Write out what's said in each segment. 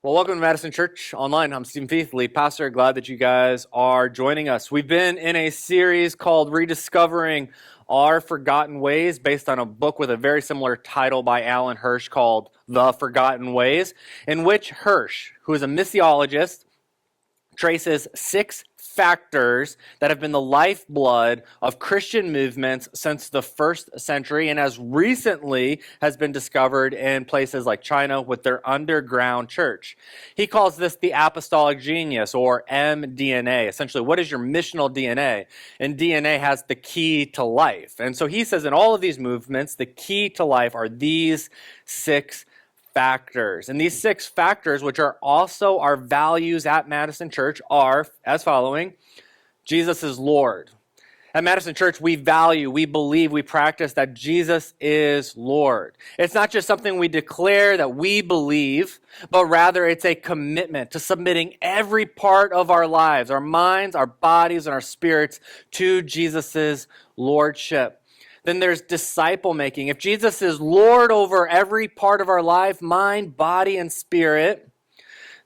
Well, welcome to Madison Church Online. I'm Stephen Feith, lead pastor. Glad that you guys are joining us. We've been in a series called Rediscovering Our Forgotten Ways, based on a book with a very similar title by Alan Hirsch called The Forgotten Ways, in which Hirsch, who is a missiologist, traces 6 factors that have been the lifeblood of Christian movements since the first century, and as recently has been discovered in places like China with their underground church. He calls this the apostolic genius, or mDNA. Essentially, what is your missional DNA? And DNA has the key to life. And so he says in all of these movements, the key to life are these 6 factors. And these 6 factors, which are also our values at Madison Church, are as following. Jesus is Lord. At Madison Church, we value, we believe, we practice that Jesus is Lord. It's not just something we declare that we believe, but rather it's a commitment to submitting every part of our lives, our minds, our bodies, and our spirits to Jesus' Lordship. Then there's disciple making. If Jesus is Lord over every part of our life, mind, body, and spirit,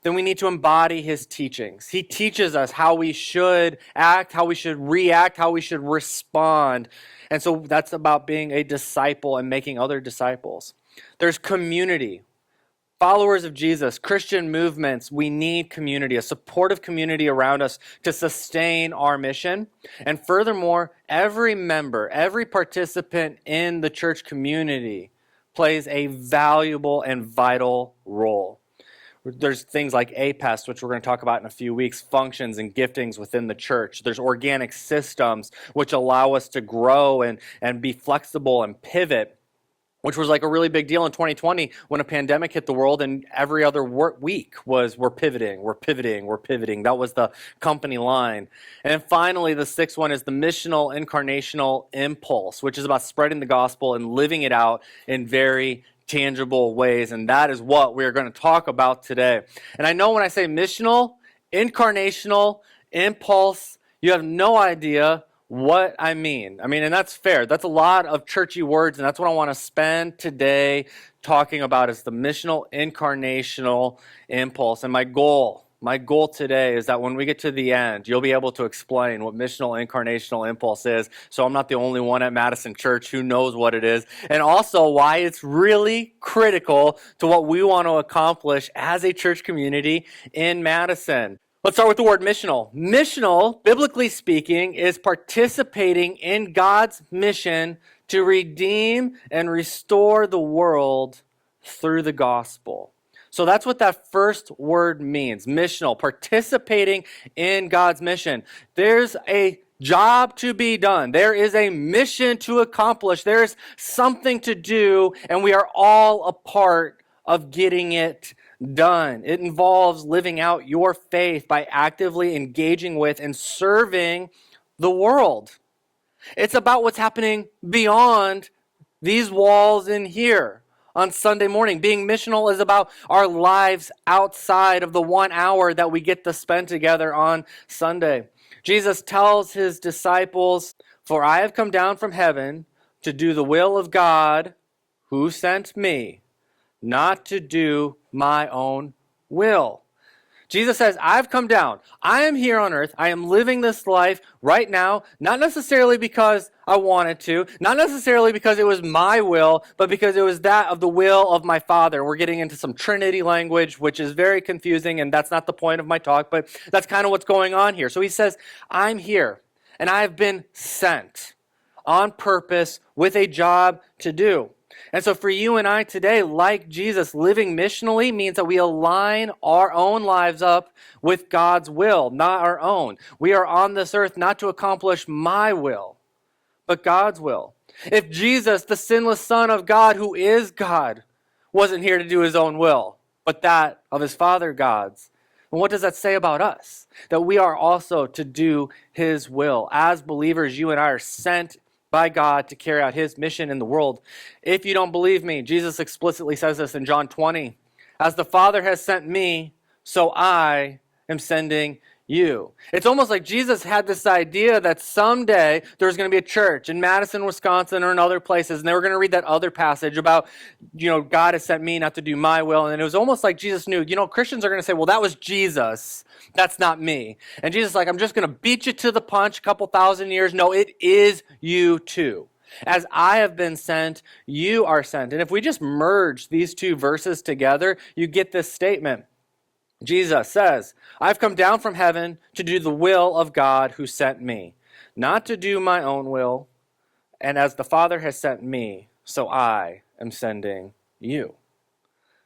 then we need to embody his teachings. He teaches us how we should act, how we should react, how we should respond. And so that's about being a disciple and making other disciples. There's community. Followers of Jesus, Christian movements, we need community, a supportive community around us to sustain our mission. And furthermore, every member, every participant in the church community plays a valuable and vital role. There's things like APEST, which we're going to talk about in a few weeks, functions and giftings within the church. There's organic systems which allow us to grow and be flexible and pivot, which was like a really big deal in 2020 when a pandemic hit the world and every other week was we're pivoting. That was the company line. And then finally, the 6th one is the missional incarnational impulse, which is about spreading the gospel and living it out in very tangible ways. And that is what we're going to talk about today. And I know when I say missional, incarnational, impulse, you have no idea what I mean. And that's fair. That's a lot of churchy words, and that's what I want to spend today talking about is the missional incarnational impulse. And my goal today is that when we get to the end, you'll be able to explain what missional incarnational impulse is, so I'm not the only one at Madison Church who knows what it is, and also why it's really critical to what we want to accomplish as a church community in Madison. Let's start with the word missional. Missional, biblically speaking, is participating in God's mission to redeem and restore the world through the gospel. So that's what that first word means, missional, participating in God's mission. There's a job to be done. There is a mission to accomplish. There's something to do, and we are all a part of getting it done. It involves living out your faith by actively engaging with and serving the world. It's about what's happening beyond these walls in here on Sunday morning. Being missional is about our lives outside of the 1 hour that we get to spend together on Sunday. Jesus tells his disciples, "For I have come down from heaven to do the will of God who sent me, not to do my own will." Jesus says, I've come down. I am here on earth. I am living this life right now, not necessarily because I wanted to, not necessarily because it was my will, but because it was that of the will of my Father. We're getting into some Trinity language, which is very confusing, and that's not the point of my talk, but that's kind of what's going on here. So he says, I'm here, and I have been sent on purpose with a job to do. And so for you and I today, like Jesus, living missionally means that we align our own lives up with God's will, not our own. We are on this earth not to accomplish my will, but God's will. If Jesus, the sinless Son of God, who is God, wasn't here to do his own will, but that of his Father God's, and what does that say about us? That we are also to do his will. As believers, you and I are sent by God to carry out his mission in the world. If you don't believe me, Jesus explicitly says this in John 20. As the Father has sent me, so I am sending you. It's almost like Jesus had this idea that someday there's going to be a church in Madison, Wisconsin, or in other places, and they were going to read that other passage about, God has sent me not to do my will. And it was almost like Jesus knew, Christians are going to say, well, that was Jesus. That's not me. And Jesus is like, I'm just going to beat you to the punch a couple thousand years. No, it is you too. As I have been sent, you are sent. And if we just merge these two verses together, you get this statement. Jesus says, I've come down from heaven to do the will of God who sent me, not to do my own will. And as the Father has sent me, so I am sending you.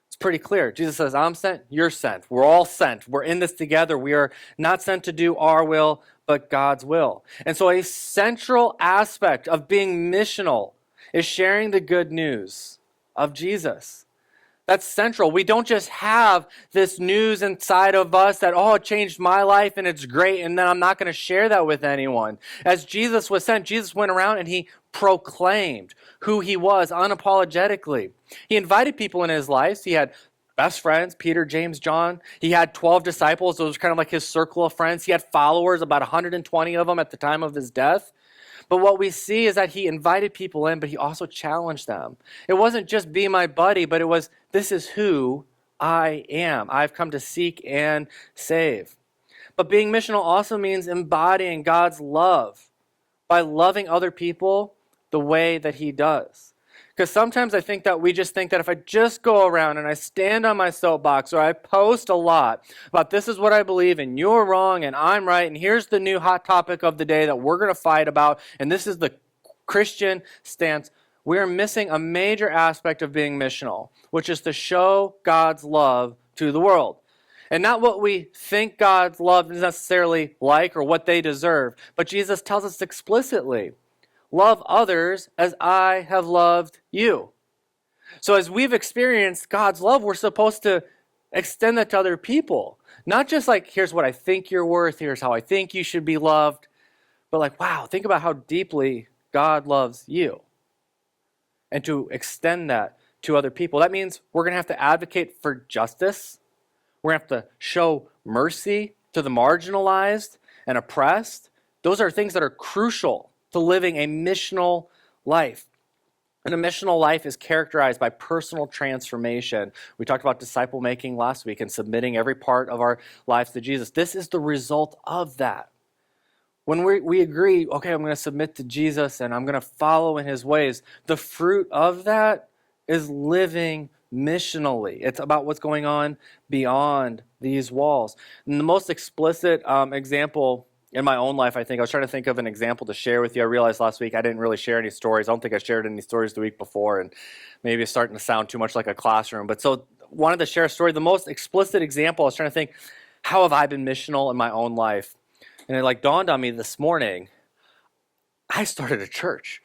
It's pretty clear. Jesus says, I'm sent, you're sent. We're all sent. We're in this together. We are not sent to do our will, but God's will. And so a central aspect of being missional is sharing the good news of Jesus. That's central. We don't just have this news inside of us that, it changed my life and it's great, and then I'm not going to share that with anyone. As Jesus was sent, Jesus went around and he proclaimed who he was unapologetically. He invited people in his life. He had best friends, Peter, James, John. He had 12 disciples. Those were kind of like his circle of friends. He had followers, about 120 of them at the time of his death. But what we see is that he invited people in, but he also challenged them. It wasn't just be my buddy, but it was, this is who I am. I've come to seek and save. But being missional also means embodying God's love by loving other people the way that he does. Because sometimes I think that we just think that if I just go around and I stand on my soapbox or I post a lot about this is what I believe and you're wrong and I'm right and here's the new hot topic of the day that we're going to fight about and this is the Christian stance, we're missing a major aspect of being missional, which is to show God's love to the world. And not what we think God's love is necessarily like or what they deserve, but Jesus tells us explicitly, love others as I have loved you. So as we've experienced God's love, we're supposed to extend that to other people. Not just like, here's what I think you're worth, here's how I think you should be loved, but like, wow, think about how deeply God loves you. And to extend that to other people. That means we're going to have to advocate for justice. We're going to have to show mercy to the marginalized and oppressed. Those are things that are crucial to living a missional life. And a missional life is characterized by personal transformation. We talked about disciple making last week and submitting every part of our lives to Jesus. This is the result of that. When we agree, okay, I'm going to submit to Jesus and I'm going to follow in his ways, the fruit of that is living missionally. It's about what's going on beyond these walls. And the most explicit example in my own life, I think, I was trying to think of an example to share with you. I realized last week I didn't really share any stories. I don't think I shared any stories the week before, and maybe it's starting to sound too much like a classroom. But so wanted to share a story. The most explicit example, I was trying to think, how have I been missional in my own life? And it dawned on me this morning, I started a church.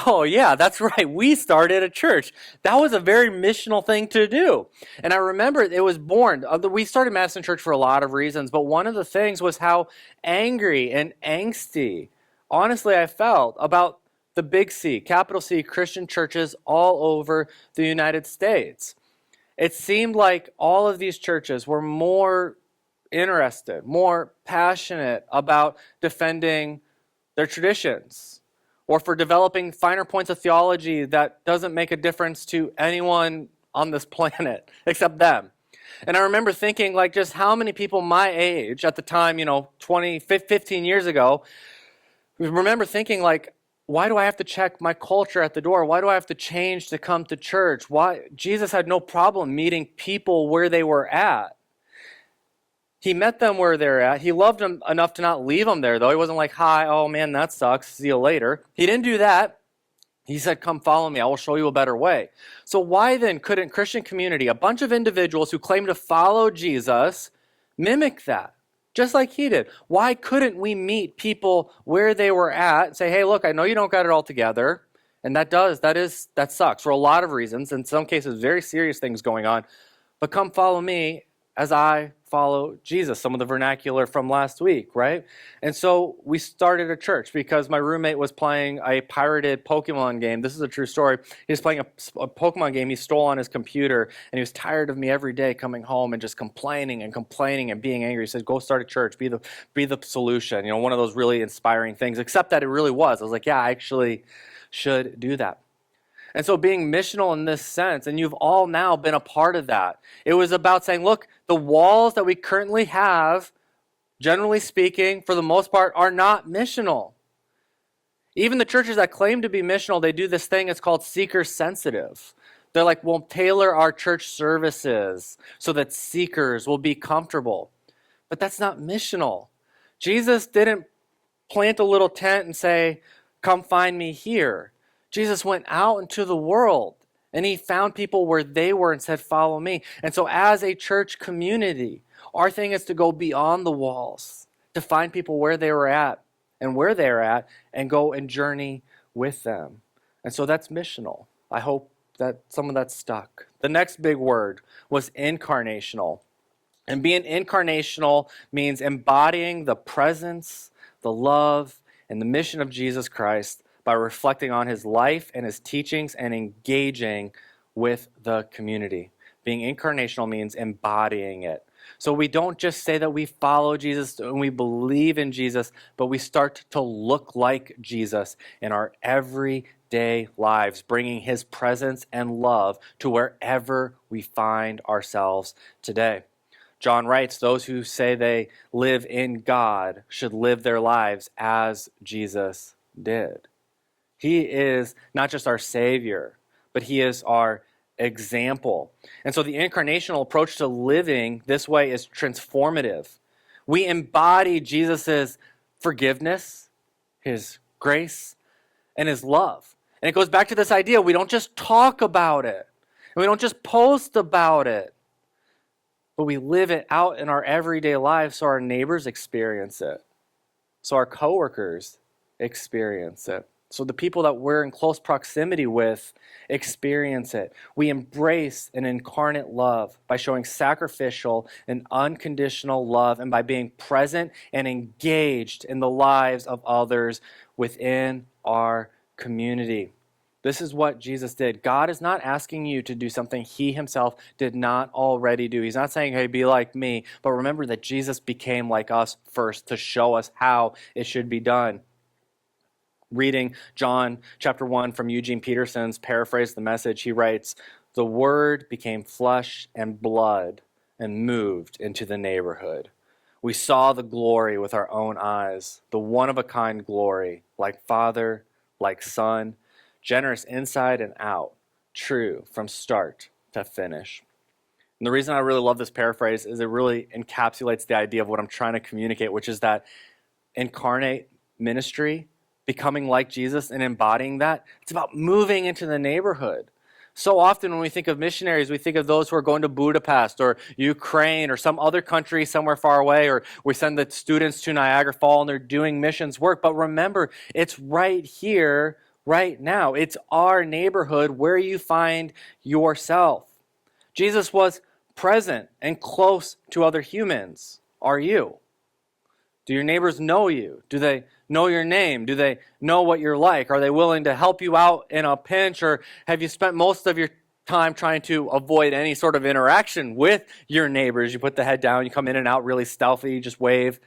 Oh yeah, that's right, we started a church. That was a very missional thing to do. And I remember it was born, we started Madison Church for a lot of reasons, but one of the things was how angry and angsty, honestly, I felt about the big C, capital C, Christian churches all over the United States. It seemed like all of these churches were more interested, more passionate about defending their traditions, or for developing finer points of theology that doesn't make a difference to anyone on this planet except them. And I remember thinking, just how many people my age at the time, 15 years ago, remember thinking, why do I have to check my culture at the door? Why do I have to change to come to church? Why? Jesus had no problem meeting people where they were at. He met them where they're at. He loved them enough to not leave them there, though. He wasn't like, hi, oh man, that sucks, see you later. He didn't do that. He said, come follow me, I will show you a better way. So why then couldn't Christian community, a bunch of individuals who claim to follow Jesus, mimic that? Just like he did. Why couldn't we meet people where they were at and say, hey, look, I know you don't got it all together. And that sucks for a lot of reasons. In some cases, very serious things going on. But come follow me as I follow Jesus, some of the vernacular from last week, right? And so we started a church because my roommate was playing a pirated Pokemon game. This is a true story. He was playing a Pokemon game he stole on his computer, and he was tired of me every day coming home and just complaining and being angry. He said, go start a church, be the solution. You know, one of those really inspiring things, except that it really was. I was like, yeah, I actually should do that. And so being missional in this sense, and you've all now been a part of that, it was about saying, look, the walls that we currently have, generally speaking, for the most part, are not missional. Even the churches that claim to be missional, they do this thing, it's called seeker sensitive. They're like, we'll tailor our church services so that seekers will be comfortable. But that's not missional. Jesus didn't plant a little tent and say, come find me here. Jesus went out into the world and he found people where they were and said, follow me. And so as a church community, our thing is to go beyond the walls, to find people where they were at and where they're at and go and journey with them. And so that's missional. I hope that some of that stuck. The next big word was incarnational. And being incarnational means embodying the presence, the love, and the mission of Jesus Christ by reflecting on his life and his teachings and engaging with the community. Being incarnational means embodying it. So we don't just say that we follow Jesus and we believe in Jesus, but we start to look like Jesus in our everyday lives, bringing his presence and love to wherever we find ourselves today. John writes, those who say they live in God should live their lives as Jesus did. He is not just our Savior, but he is our example. And so the incarnational approach to living this way is transformative. We embody Jesus' forgiveness, his grace, and his love. And it goes back to this idea, we don't just talk about it, and we don't just post about it, but we live it out in our everyday lives so our neighbors experience it, so our coworkers experience it. So the people that we're in close proximity with experience it. We embrace an incarnate love by showing sacrificial and unconditional love and by being present and engaged in the lives of others within our community. This is what Jesus did. God is not asking you to do something he himself did not already do. He's not saying, hey, be like me. But remember that Jesus became like us first to show us how it should be done. Reading John chapter 1 from Eugene Peterson's paraphrase the message, he writes, the Word became flesh and blood and moved into the neighborhood. We saw the glory with our own eyes, the one-of-a-kind glory, like Father, like Son, generous inside and out, true from start to finish. And the reason I really love this paraphrase is it really encapsulates the idea of what I'm trying to communicate, which is that incarnate ministry, becoming like Jesus and embodying that, it's about moving into the neighborhood. So often when we think of missionaries, we think of those who are going to Budapest or Ukraine or some other country somewhere far away, or we send the students to Niagara Falls and they're doing missions work. But remember, it's right here, right now. It's our neighborhood where you find yourself. Jesus was present and close to other humans. Are you? Do your neighbors know you? Do they know your name? Do they know what you're like? Are they willing to help you out in a pinch? Or have you spent most of your time trying to avoid any sort of interaction with your neighbors? You put the head down, you come in and out really stealthy, you just wave.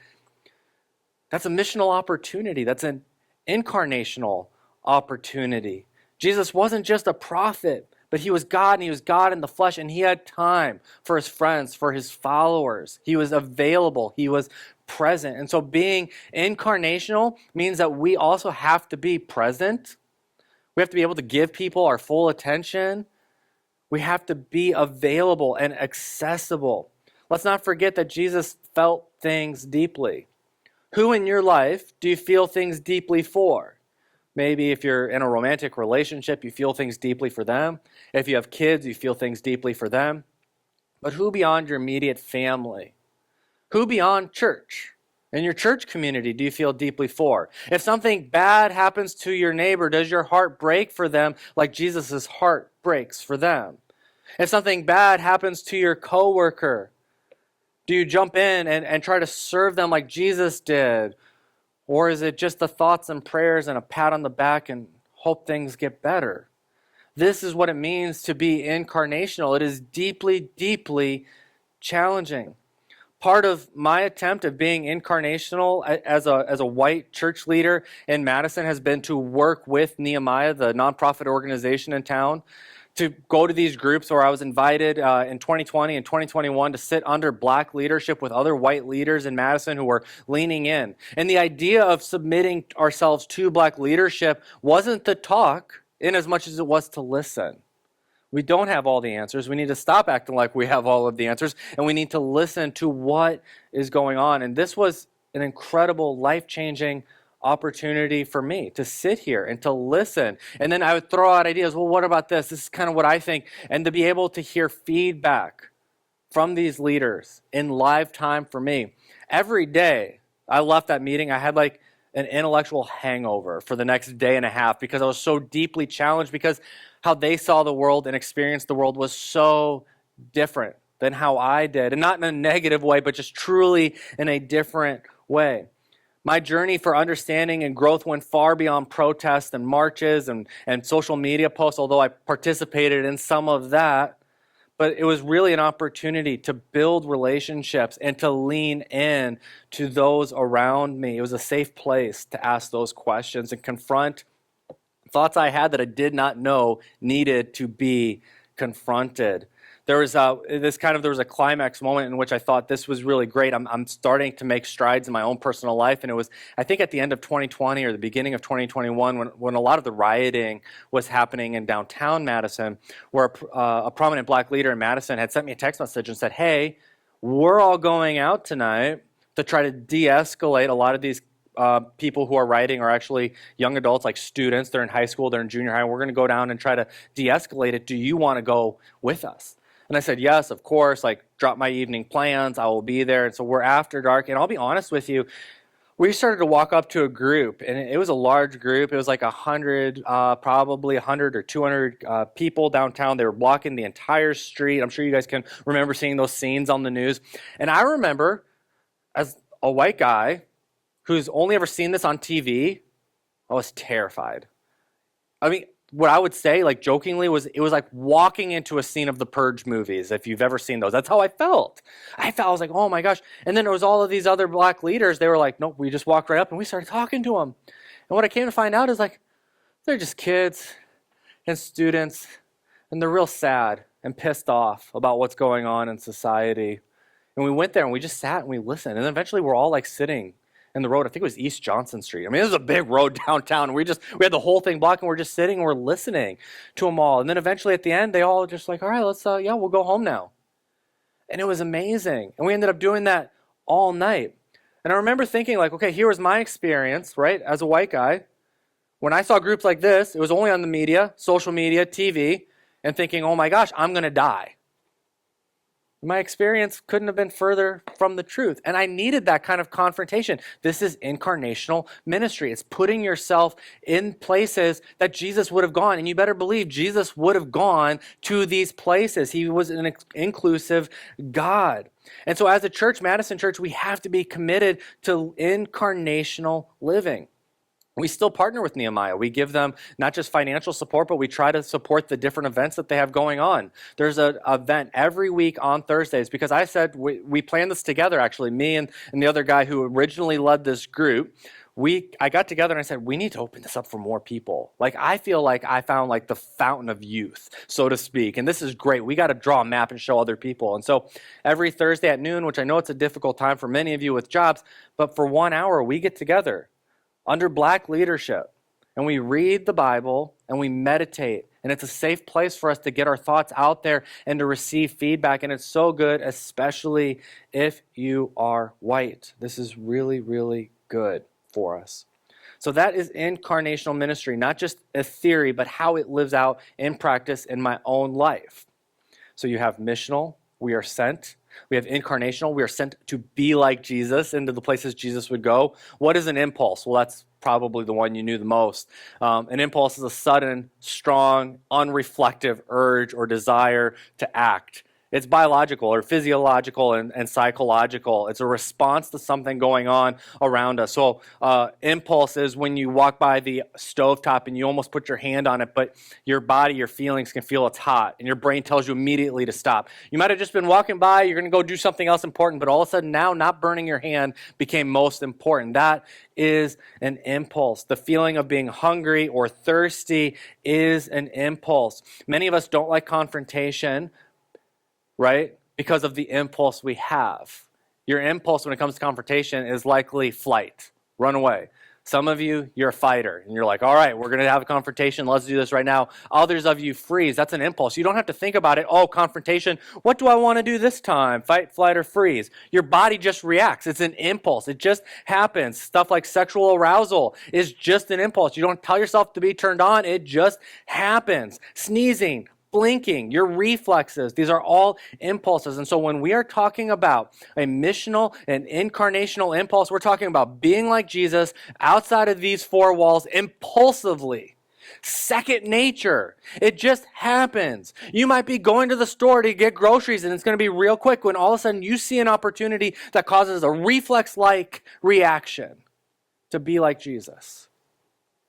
That's a missional opportunity. That's an incarnational opportunity. Jesus wasn't just a prophet, but he was God, and he was God in the flesh, and he had time for his friends, for his followers. He was available. He was present. And so being incarnational means that we also have to be present. We have to be able to give people our full attention. We have to be available and accessible. Let's not forget that Jesus felt things deeply. Who in your life do you feel things deeply for? Maybe if you're in a romantic relationship, you feel things deeply for them. If you have kids, you feel things deeply for them. But who beyond your immediate family? Who beyond church? In your church community, do you feel deeply for? If something bad happens to your neighbor, does your heart break for them like Jesus' heart breaks for them? If something bad happens to your coworker, Do you jump in and try to serve them like Jesus did? Or is it just the thoughts and prayers and a pat on the back and hope things get better? This is what it means to be incarnational. It is deeply, deeply challenging. Part of my attempt of being incarnational as a white church leader in Madison has been to work with Nehemiah, the nonprofit organization in town, to go to these groups where I was invited in 2020 and 2021 to sit under black leadership with other white leaders in Madison who were leaning in. And the idea of submitting ourselves to black leadership wasn't to talk in as much as it was to listen. We don't have all the answers. We need to stop acting like we have all of the answers, and we need to listen to what is going on. And this was an incredible, life-changing opportunity for me to sit here and to listen. And then I would throw out ideas. Well, what about this? This is kind of what I think. And to be able to hear feedback from these leaders in live time for me. Every day I left that meeting, I had like an intellectual hangover for the next day and a half because I was so deeply challenged, because how they saw the world and experienced the world was so different than how I did. And not in a negative way, but just truly in a different way. My journey for understanding and growth went far beyond protests and marches and social media posts, although I participated in some of that. But it was really an opportunity to build relationships and to lean in to those around me. It was a safe place to ask those questions and confront thoughts I had that I did not know needed to be confronted. There was a climax moment in which I thought this was really great. I'm starting to make strides in my own personal life, and it was, I think, at the end of 2020 or the beginning of 2021 when a lot of the rioting was happening in downtown Madison, where a prominent black leader in Madison had sent me a text message and said, "Hey, we're all going out tonight to try to de-escalate a lot of these people who are rioting are actually young adults, like students. They're in high school, they're in junior high. We're going to go down and try to de-escalate it. Do you want to go with us?" And I said, yes, of course. Like, drop my evening plans. I will be there. And so we're after dark. And I'll be honest with you, we started to walk up to a group, and it was a large group. It was like 100, probably 100 or 200 people downtown. They were blocking the entire street. I'm sure you guys can remember seeing those scenes on the news. And I remember, as a white guy who's only ever seen this on TV, I was terrified. I mean, what I would say, like jokingly, was it was like walking into a scene of the Purge movies, if you've ever seen those. That's how I felt. I was like, oh my gosh. And then there was all of these other black leaders. They were like, nope, we just walked right up and we started talking to them. And what I came to find out is, like, they're just kids and students, and they're real sad and pissed off about what's going on in society. And we went there and we just sat and we listened. And then eventually we're all like sitting in the road. I think it was East Johnson Street. I mean, this is a big road downtown. We had the whole thing blocked, and we're just sitting and we're listening to them all. And then eventually at the end, they all just like, all right, let's, we'll go home now. And it was amazing. And we ended up doing that all night. And I remember thinking, like, okay, here was my experience, right, as a white guy. When I saw groups like this, it was only on the media, social media, TV, and thinking, oh my gosh, I'm going to die. My experience couldn't have been further from the truth. And I needed that kind of confrontation. This is incarnational ministry. It's putting yourself in places that Jesus would have gone. And you better believe Jesus would have gone to these places. He was an inclusive God. And so as a church, Madison Church, we have to be committed to incarnational living. We still partner with Nehemiah. We give them not just financial support, but we try to support the different events that they have going on. There's an event every week on Thursdays, because I said we planned this together, actually, me and the other guy who originally led this group. I got together and I said, we need to open this up for more people. Like, I feel like I found like the fountain of youth, so to speak. And this is great. We got to draw a map and show other people. And so every Thursday at noon, which I know it's a difficult time for many of you with jobs, but for 1 hour, we get together under black leadership, and we read the Bible and we meditate, and it's a safe place for us to get our thoughts out there and to receive feedback. And it's so good, especially if you are white. This is really, really good for us. So that is incarnational ministry, not just a theory, but how it lives out in practice in my own life. So you have missional, we are sent. We have incarnational. We are sent to be like Jesus, into the places Jesus would go. What is an impulse? Well, that's probably the one you knew the most. An impulse is a sudden, strong, unreflective urge or desire to act. It's biological or physiological and psychological. It's a response to something going on around us. So impulse is when you walk by the stovetop and you almost put your hand on it, but your body, your feelings can feel it's hot, and your brain tells you immediately to stop. You might have just been walking by, you're going to go do something else important, but all of a sudden now not burning your hand became most important. That is an impulse. The feeling of being hungry or thirsty is an impulse. Many of us don't like confrontation, right? Because of the impulse we have. Your impulse when it comes to confrontation is likely flight, run away. Some of you, you're a fighter, and you're like, all right, we're going to have a confrontation. Let's do this right now. Others of you freeze. That's an impulse. You don't have to think about it. Oh, confrontation. What do I want to do this time? Fight, flight, or freeze. Your body just reacts. It's an impulse. It just happens. Stuff like sexual arousal is just an impulse. You don't tell yourself to be turned on. It just happens. Sneezing, blinking, your reflexes, these are all impulses. And so when we are talking about a missional and incarnational impulse, we're talking about being like Jesus outside of these four walls impulsively. Second nature. It just happens. You might be going to the store to get groceries and it's going to be real quick when all of a sudden you see an opportunity that causes a reflex-like reaction to be like Jesus.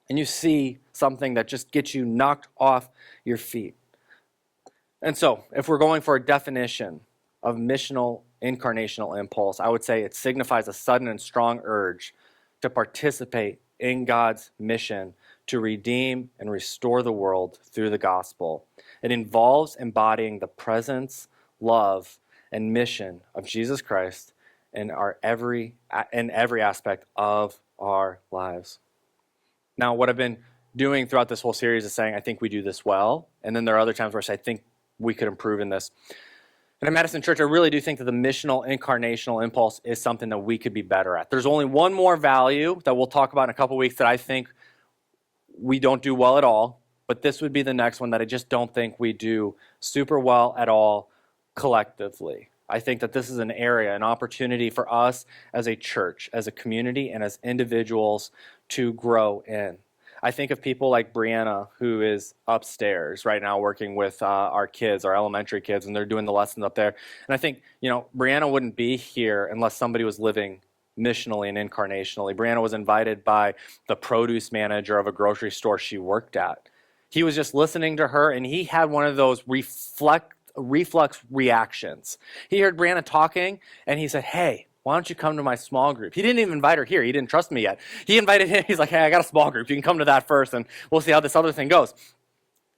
And you see something that just gets you knocked off your feet. And so, if we're going for a definition of missional incarnational impulse, I would say it signifies a sudden and strong urge to participate in God's mission to redeem and restore the world through the gospel. It involves embodying the presence, love, and mission of Jesus Christ in every aspect of our lives. Now, what I've been doing throughout this whole series is saying, I think we do this well. And then there are other times where I say, I think we could improve in this. And at Madison Church, I really do think that the missional incarnational impulse is something that we could be better at. There's only one more value that we'll talk about in a couple weeks that I think we don't do well at all, but this would be the next one that I just don't think we do super well at all collectively. I think that this is an area, an opportunity for us as a church, as a community, and as individuals to grow in. I think of people like Brianna, who is upstairs right now working with our kids, our elementary kids, and they're doing the lessons up there. And I think, Brianna wouldn't be here unless somebody was living missionally and incarnationally. Brianna was invited by the produce manager of a grocery store she worked at. He was just listening to her, and he had one of those reflex reactions. He heard Brianna talking, and he said, hey, why don't you come to my small group? He didn't even invite her here. He didn't trust me yet. He invited him. He's like, hey, I got a small group. You can come to that first, and we'll see how this other thing goes.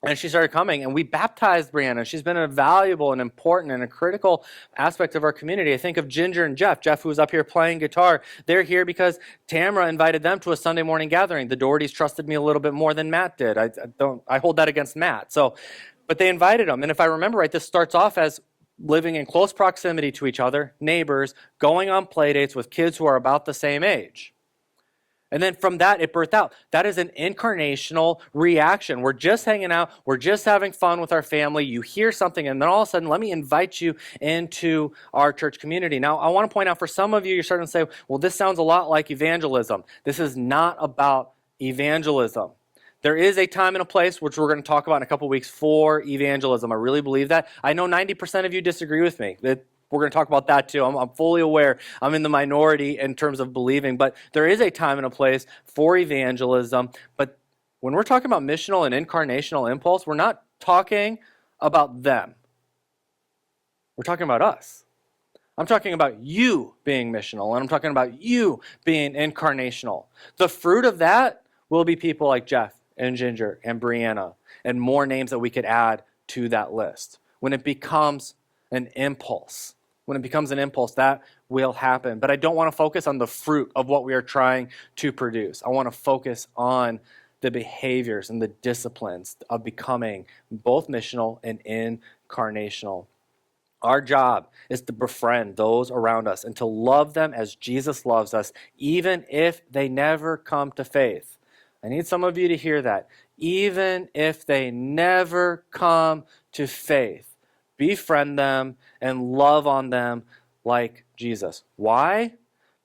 And she started coming, and we baptized Brianna. She's been a valuable and important and a critical aspect of our community. I think of Ginger and Jeff. Jeff, who was up here playing guitar, they're here because Tamara invited them to a Sunday morning gathering. The Dohertys trusted me a little bit more than Matt did. I hold that against Matt. But they invited them. And if I remember right, this starts off as living in close proximity to each other, neighbors, going on play dates with kids who are about the same age. And then from that, it birthed out. That is an incarnational reaction. We're just hanging out. We're just having fun with our family. You hear something, and then all of a sudden, let me invite you into our church community. Now, I want to point out for some of you, you're starting to say, well, this sounds a lot like evangelism. This is not about evangelism. There is a time and a place, which we're going to talk about in a couple weeks, for evangelism. I really believe that. I know 90% of you disagree with me. We're going to talk about that too. I'm fully aware I'm in the minority in terms of believing, but there is a time and a place for evangelism. But when we're talking about missional and incarnational impulse, we're not talking about them. We're talking about us. I'm talking about you being missional, and I'm talking about you being incarnational. The fruit of that will be people like Jeff and Ginger and Brianna and more names that we could add to that list. When it becomes an impulse, that will happen. But I don't want to focus on the fruit of what we are trying to produce. I want to focus on the behaviors and the disciplines of becoming both missional and incarnational. Our job is to befriend those around us and to love them as Jesus loves us, even if they never come to faith. I need some of you to hear that. Even if they never come to faith, befriend them and love on them like Jesus. Why?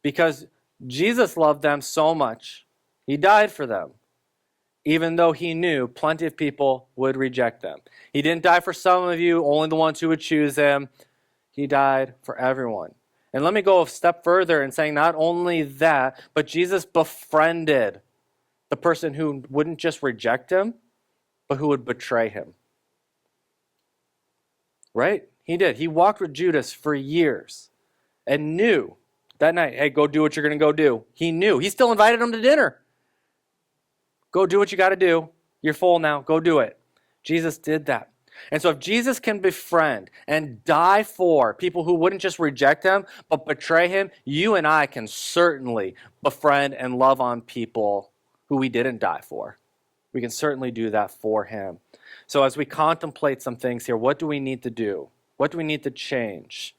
Because Jesus loved them so much. He died for them. even though he knew plenty of people would reject them. He didn't die for some of you, only the ones who would choose him. He died for everyone. And let me go a step further in saying not only that, but Jesus befriended the person who wouldn't just reject him, but who would betray him. Right? He did. He walked with Judas for years and knew that night, hey, go do what you're going to go do. He knew. He still invited him to dinner. Go do what you got to do. You're full now. Go do it. Jesus did that. And so if Jesus can befriend and die for people who wouldn't just reject him, but betray him, you and I can certainly befriend and love on people who we didn't die for. We can certainly do that for him. So as we contemplate some things here, what do we need to do? What do we need to change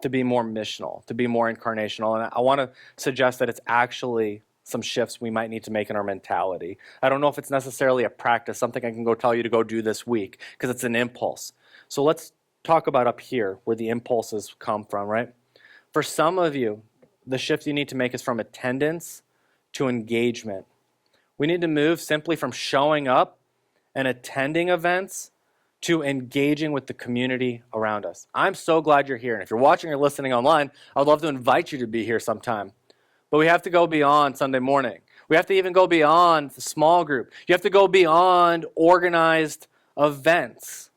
to be more missional, to be more incarnational? And I want to suggest that it's actually some shifts we might need to make in our mentality. I don't know if it's necessarily a practice, something I can go tell you to go do this week, because it's an impulse. So let's talk about up here where the impulses come from, right? For some of you, the shift you need to make is from attendance to engagement. We need to move simply from showing up and attending events to engaging with the community around us. I'm so glad you're here. And if you're watching or listening online, I'd love to invite you to be here sometime. But we have to go beyond Sunday morning. We have to even go beyond the small group. You have to go beyond organized events.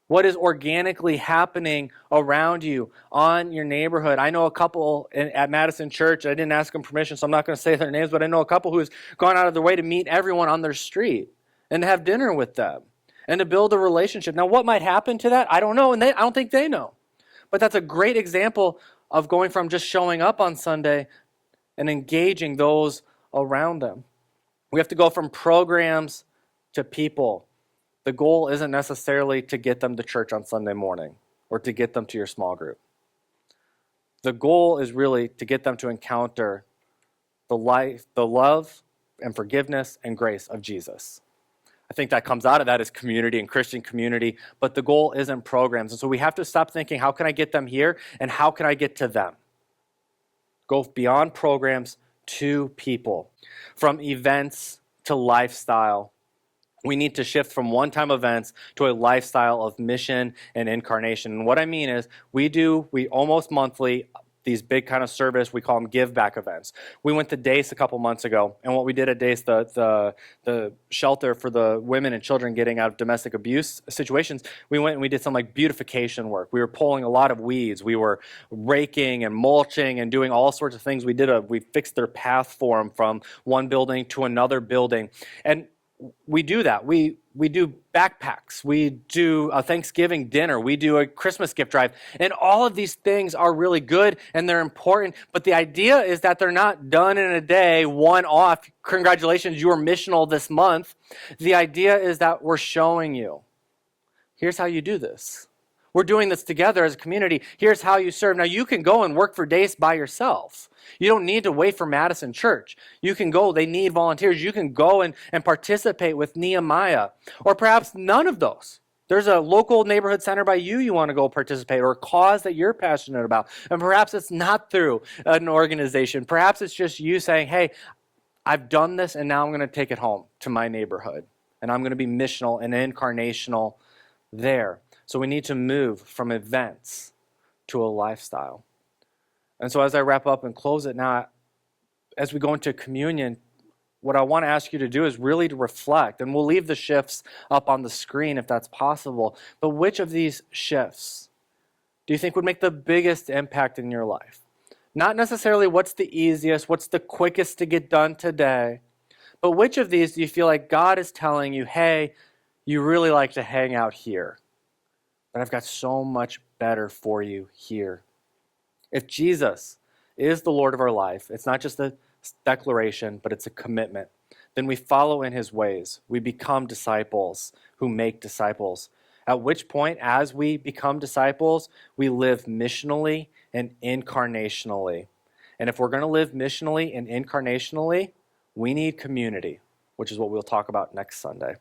What is organically happening around you on your neighborhood? I know a couple at Madison Church. I didn't ask them permission, so I'm not going to say their names, but I know a couple who has gone out of their way to meet everyone on their street and to have dinner with them and to build a relationship. Now, what might happen to that? I don't know, and I don't think they know. But that's a great example of going from just showing up on Sunday and engaging those around them. We have to go from programs to people. The goal isn't necessarily to get them to church on Sunday morning or to get them to your small group. The goal is really to get them to encounter the life, the love and forgiveness and grace of Jesus. I think that comes out of that as community and Christian community, but the goal isn't programs. And so we have to stop thinking, how can I get them here and how can I get to them? Go beyond programs to people, from events to lifestyle. We need to shift from one-time events to a lifestyle of mission and incarnation. And what I mean is we almost monthly these big kind of service, we call them give back events. We went to DACE a couple months ago, and what we did at DACE, the shelter for the women and children getting out of domestic abuse situations, we went and we did some like beautification work. We were pulling a lot of weeds. We were raking and mulching and doing all sorts of things. We fixed their path for them from one building to another building. And we do that. We do backpacks. We do a Thanksgiving dinner. We do a Christmas gift drive. And all of these things are really good and they're important. But the idea is that they're not done in a day, one off. Congratulations, you were missional this month. The idea is that we're showing you, here's how you do this. We're doing this together as a community. Here's how you serve. Now, you can go and work for DACE by yourself. You don't need to wait for Madison Church. You can go. They need volunteers. You can go and participate with Nehemiah. Or perhaps none of those. There's a local neighborhood center by you want to go participate, or a cause that you're passionate about. And perhaps it's not through an organization. Perhaps it's just you saying, hey, I've done this and now I'm going to take it home to my neighborhood. And I'm going to be missional and incarnational there. So we need to move from events to a lifestyle. And so as I wrap up and close it now, as we go into communion, what I want to ask you to do is really to reflect, and we'll leave the shifts up on the screen if that's possible, but which of these shifts do you think would make the biggest impact in your life? Not necessarily what's the easiest, what's the quickest to get done today, but which of these do you feel like God is telling you, hey, you really like to hang out here, but I've got so much better for you here. If Jesus is the Lord of our life, it's not just a declaration, but it's a commitment. Then we follow in his ways. We become disciples who make disciples. At which point, as we become disciples, we live missionally and incarnationally. And if we're going to live missionally and incarnationally, we need community, which is what we'll talk about next Sunday.